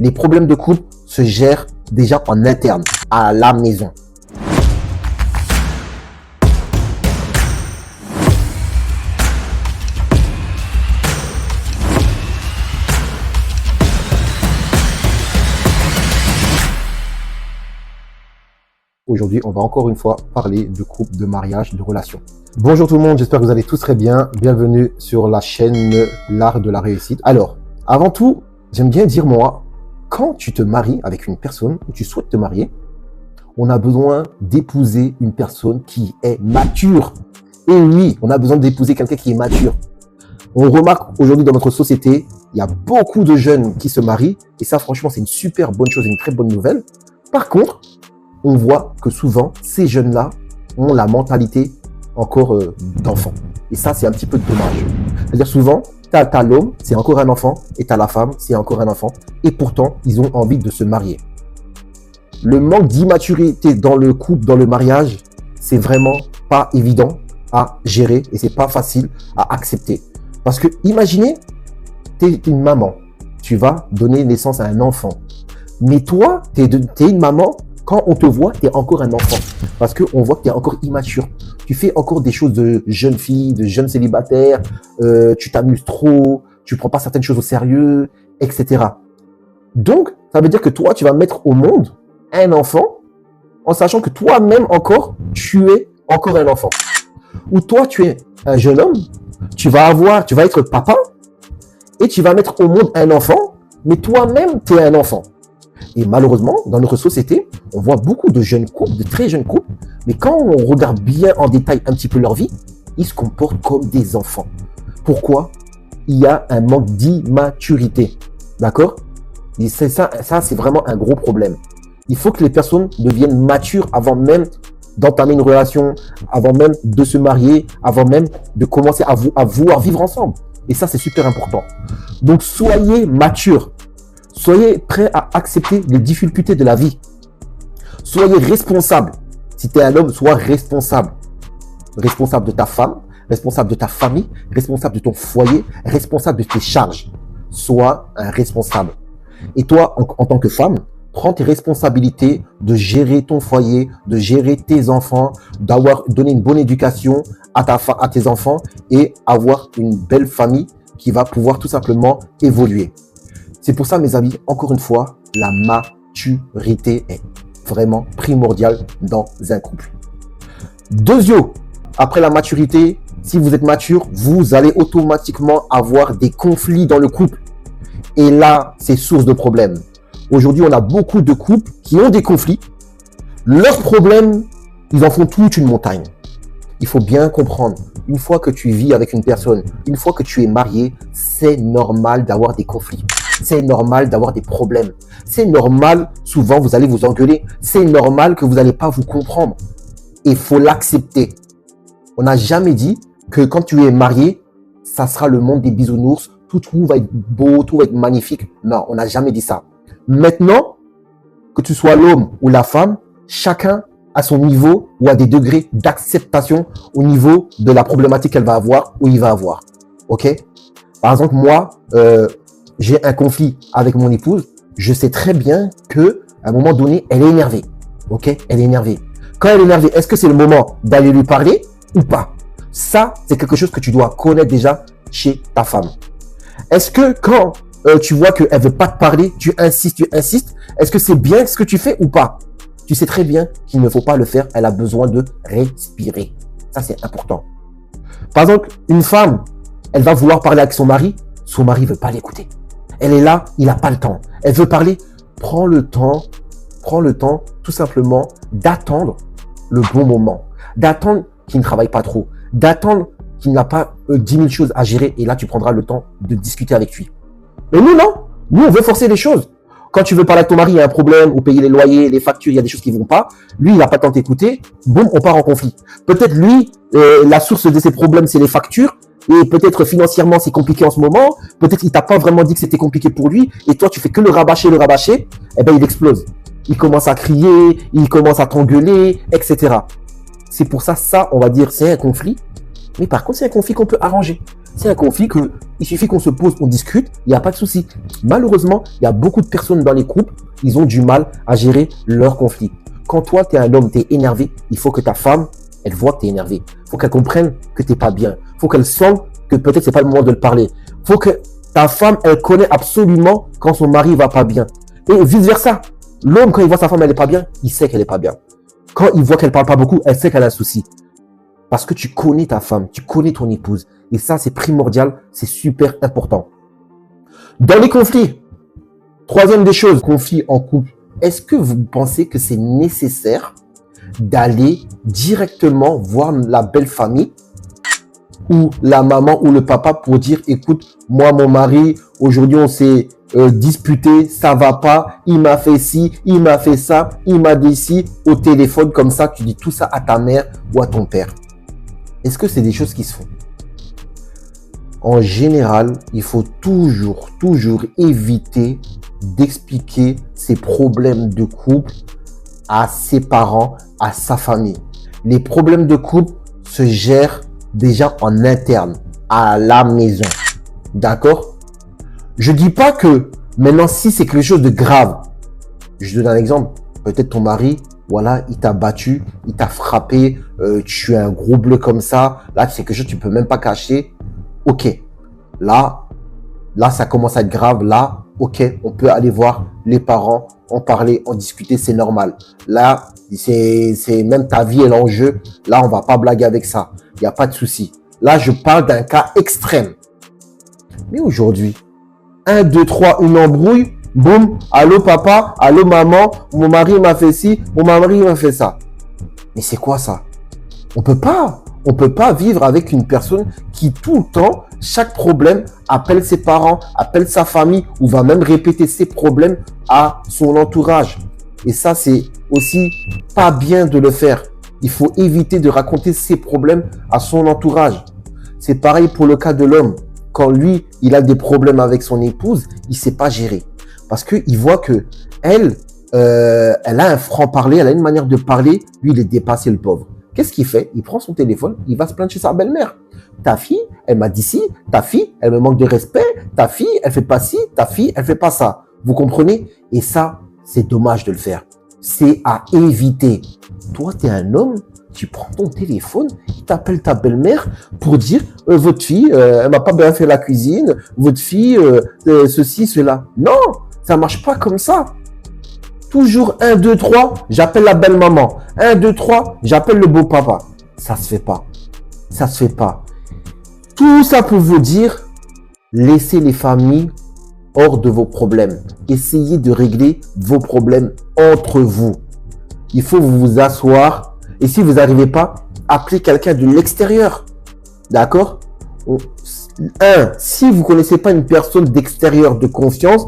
Les problèmes de couple se gèrent déjà en interne, à la maison. Aujourd'hui, on va encore une fois parler de couple, de mariage, de relation. Bonjour tout le monde, j'espère que vous allez tous très bien. Bienvenue sur la chaîne L'Art de la Réussite. Alors, avant tout, j'aime bien dire moi, quand tu te maries avec une personne ou tu souhaites te marier, on a besoin d'épouser une personne qui est mature. Et oui, on a besoin d'épouser quelqu'un qui est mature. On remarque aujourd'hui dans notre société, il y a beaucoup de jeunes qui se marient. Et ça, franchement, c'est une super bonne chose, une très bonne nouvelle. Par contre, on voit que souvent, ces jeunes-là ont la mentalité encore d'enfant. Et ça, c'est un petit peu dommage. C'est-à-dire souvent, t'as l'homme, c'est encore un enfant, et t'as la femme, c'est encore un enfant. Et pourtant, ils ont envie de se marier. Le manque d'immaturité dans le couple, dans le mariage, c'est vraiment pas évident à gérer et c'est pas facile à accepter. Parce que imaginez, t'es une maman, tu vas donner naissance à un enfant. Mais toi, t'es une maman. Quand on te voit, tu es encore un enfant. Parce qu'on voit que tu es encore immature. Tu fais encore des choses de jeune fille, de jeune célibataire. Tu t'amuses trop. Tu prends pas certaines choses au sérieux, etc. Donc, ça veut dire que toi, tu vas mettre au monde un enfant en sachant que toi-même encore, tu es encore un enfant. Ou toi, tu es un jeune homme. Tu vas être papa et tu vas mettre au monde un enfant, mais toi-même, tu es un enfant. Et malheureusement, dans notre société, on voit beaucoup de jeunes couples, de très jeunes couples, mais quand on regarde bien en détail un petit peu leur vie, ils se comportent comme des enfants. Pourquoi? Il y a un manque d'immaturité. D'accord? Et ça, c'est vraiment un gros problème. Il faut que les personnes deviennent matures avant même d'entamer une relation, avant même de se marier, avant même de commencer à vouloir vivre ensemble. Et ça, c'est super important. Donc, soyez matures. Soyez prêts à accepter les difficultés de la vie. Soyez responsable. Si tu es un homme, sois responsable. Responsable de ta femme, responsable de ta famille, responsable de ton foyer, responsable de tes charges. Sois un responsable. Et toi, en tant que femme, prends tes responsabilités de gérer ton foyer, de gérer tes enfants, donner une bonne éducation à tes enfants et avoir une belle famille qui va pouvoir tout simplement évoluer. C'est pour ça, mes amis, encore une fois, la maturité est vraiment primordiale dans un couple. Deuxièmement, après la maturité, si vous êtes mature, vous allez automatiquement avoir des conflits dans le couple. Et là, c'est source de problèmes. Aujourd'hui, on a beaucoup de couples qui ont des conflits. Leurs problèmes, ils en font toute une montagne. Il faut bien comprendre, une fois que tu vis avec une personne, une fois que tu es marié, c'est normal d'avoir des conflits. C'est normal d'avoir des problèmes. C'est normal, souvent vous allez vous engueuler. C'est normal que vous n'allez pas vous comprendre. Il faut l'accepter. On n'a jamais dit que quand tu es marié, ça sera le monde des bisounours. Tout va être beau, tout va être magnifique. Non, on n'a jamais dit ça. Maintenant, que tu sois l'homme ou la femme, chacun a son niveau ou a des degrés d'acceptation au niveau de la problématique qu'elle va avoir ou il va avoir. Ok? Par exemple, moi, j'ai un conflit avec mon épouse, je sais très bien que à un moment donné, elle est énervée. Ok? Elle est énervée. Quand elle est énervée, est-ce que c'est le moment d'aller lui parler ou pas? Ça, c'est quelque chose que tu dois connaître déjà chez ta femme. Est-ce que quand tu vois qu'elle veut pas te parler, tu insistes, est-ce que c'est bien ce que tu fais ou pas? Tu sais très bien qu'il ne faut pas le faire, elle a besoin de respirer. Ça, c'est important. Par exemple, une femme, elle va vouloir parler avec son mari ne veut pas l'écouter. Elle est là, il n'a pas le temps. Elle veut parler, prends le temps tout simplement d'attendre le bon moment, d'attendre qu'il ne travaille pas trop, d'attendre qu'il n'a pas 10 000 choses à gérer et là tu prendras le temps de discuter avec lui. Mais nous non, nous on veut forcer les choses. Quand tu veux parler avec ton mari, il y a un problème, ou payer les loyers, les factures, il y a des choses qui vont pas. Lui, il n'a pas le temps de t'écouter. Boum, on part en conflit. Peut-être lui, la source de ses problèmes, c'est les factures. Et peut-être financièrement, c'est compliqué en ce moment. Peut-être qu'il t'a pas vraiment dit que c'était compliqué pour lui. Et toi, tu fais que le rabâcher. Eh ben, il explose. Il commence à crier, il commence à t'engueuler, etc. C'est pour ça, on va dire, c'est un conflit. Mais par contre, c'est un conflit qu'on peut arranger. C'est un conflit que il suffit qu'on se pose, on discute, il n'y a pas de souci. Malheureusement, il y a beaucoup de personnes dans les couples, ils ont du mal à gérer leurs conflits. Quand toi, tu es un homme, tu es énervé, il faut que ta femme, elle voit que tu es énervé. Il faut qu'elle comprenne que tu n'es pas bien. Il faut qu'elle sente que peut-être c'est pas le moment de le parler. Il faut que ta femme, elle connaît absolument quand son mari va pas bien. Et vice-versa. L'homme, quand il voit sa femme, elle n'est pas bien, il sait qu'elle n'est pas bien. Quand il voit qu'elle parle pas beaucoup, elle sait qu'elle a un souci. Parce que tu connais ta femme, tu connais ton épouse. Et ça, c'est primordial, c'est super important. Dans les conflits, troisième des choses, conflits en couple, est-ce que vous pensez que c'est nécessaire d'aller directement voir la belle famille ou la maman ou le papa pour dire, écoute, moi, mon mari, aujourd'hui, on s'est disputé, ça va pas, il m'a fait ci, il m'a fait ça, il m'a dit ci, au téléphone, comme ça, tu dis tout ça à ta mère ou à ton père. Est-ce que c'est des choses qui se font? En général, il faut toujours éviter d'expliquer ses problèmes de couple à ses parents, à sa famille. Les problèmes de couple se gèrent déjà en interne, à la maison. D'accord? Je dis pas que maintenant, si c'est quelque chose de grave, je donne un exemple. Peut-être ton mari, voilà, il t'a battu, il t'a frappé, tu es un gros bleu comme ça. Là, c'est quelque chose que tu peux même pas cacher. Ok. Là, ça commence à être grave. Là, ok, on peut aller voir les parents, en parler, en discuter, c'est normal. Là, c'est même ta vie est en jeu. Là, on va pas blaguer avec ça. Il n'y a pas de souci. Là, je parle d'un cas extrême. Mais aujourd'hui, 1, 2, 3, une embrouille, boum, allô papa, allô maman, mon mari m'a fait ci, mon mari m'a fait ça. Mais c'est quoi ça? On peut pas vivre avec une personne qui tout le temps, chaque problème, appelle ses parents, appelle sa famille ou va même répéter ses problèmes à son entourage. Et ça, c'est aussi pas bien de le faire. Il faut éviter de raconter ses problèmes à son entourage. C'est pareil pour le cas de l'homme. Quand lui, il a des problèmes avec son épouse, il sait pas gérer. Parce qu'il voit que elle a un franc-parler, elle a une manière de parler. Lui, il est dépassé, le pauvre. Qu'est-ce qu'il fait? Il prend son téléphone, il va se plaindre chez sa belle-mère. Ta fille, elle m'a dit ci. Ta fille, elle me manque de respect. Ta fille, elle fait pas ci. Ta fille, elle fait pas ça. Vous comprenez? Et ça, c'est dommage de le faire. C'est à éviter. Toi, tu es un homme, tu prends ton téléphone, tu t'appelles ta belle-mère pour dire votre fille, elle m'a pas bien fait la cuisine, votre fille, ceci, cela. Non, ça marche pas comme ça. Toujours 1, 2, 3, j'appelle la belle-maman. 1, 2, 3, j'appelle le beau-papa. Ça se fait pas. Ça se fait pas. Tout ça pour vous dire, laissez les familles hors de vos problèmes. Essayez de régler vos problèmes entre vous. Il faut vous asseoir. Et si vous n'arrivez pas, appelez quelqu'un de l'extérieur. D'accord? Si vous connaissez pas une personne d'extérieur de confiance,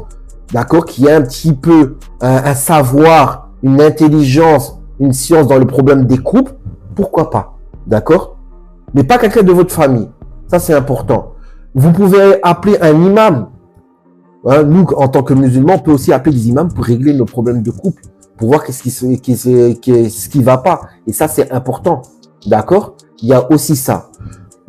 d'accord, qui a un petit peu un savoir, une intelligence, une science dans le problème des couples, pourquoi pas? D'accord? Mais pas quelqu'un de votre famille. Ça, c'est important. Vous pouvez appeler un imam. Hein, nous, en tant que musulmans, on peut aussi appeler des imams pour régler nos problèmes de couple, pour voir qu'est-ce qui va pas. Et ça, c'est important. D'accord? Il y a aussi ça.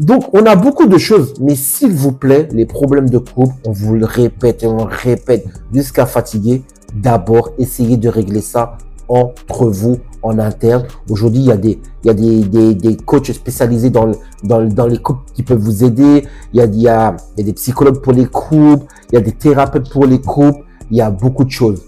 Donc, on a beaucoup de choses, mais s'il vous plaît, les problèmes de couple, on vous le répète et on le répète jusqu'à fatiguer. D'abord, essayez de régler ça entre vous, en interne. Aujourd'hui, il y a des coachs spécialisés dans les couples qui peuvent vous aider. Il y a des psychologues pour les couples. Il y a des thérapeutes pour les couples. Il y a beaucoup de choses.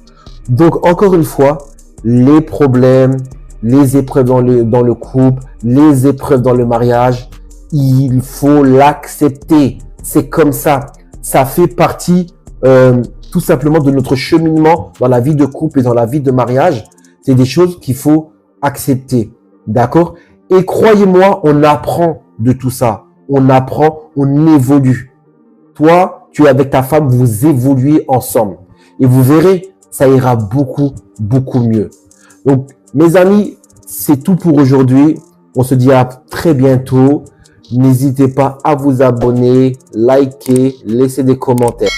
Donc, encore une fois, les problèmes, les épreuves dans le couple, les épreuves dans le mariage, il faut l'accepter. C'est comme ça. Ça fait partie tout simplement de notre cheminement dans la vie de couple et dans la vie de mariage. C'est des choses qu'il faut accepter. D'accord? Et croyez-moi, on apprend de tout ça. On apprend, on évolue. Toi, tu es avec ta femme, vous évoluez ensemble. Et vous verrez, ça ira beaucoup, beaucoup mieux. Donc, mes amis, c'est tout pour aujourd'hui. On se dit à très bientôt. N'hésitez pas à vous abonner, liker, laisser des commentaires.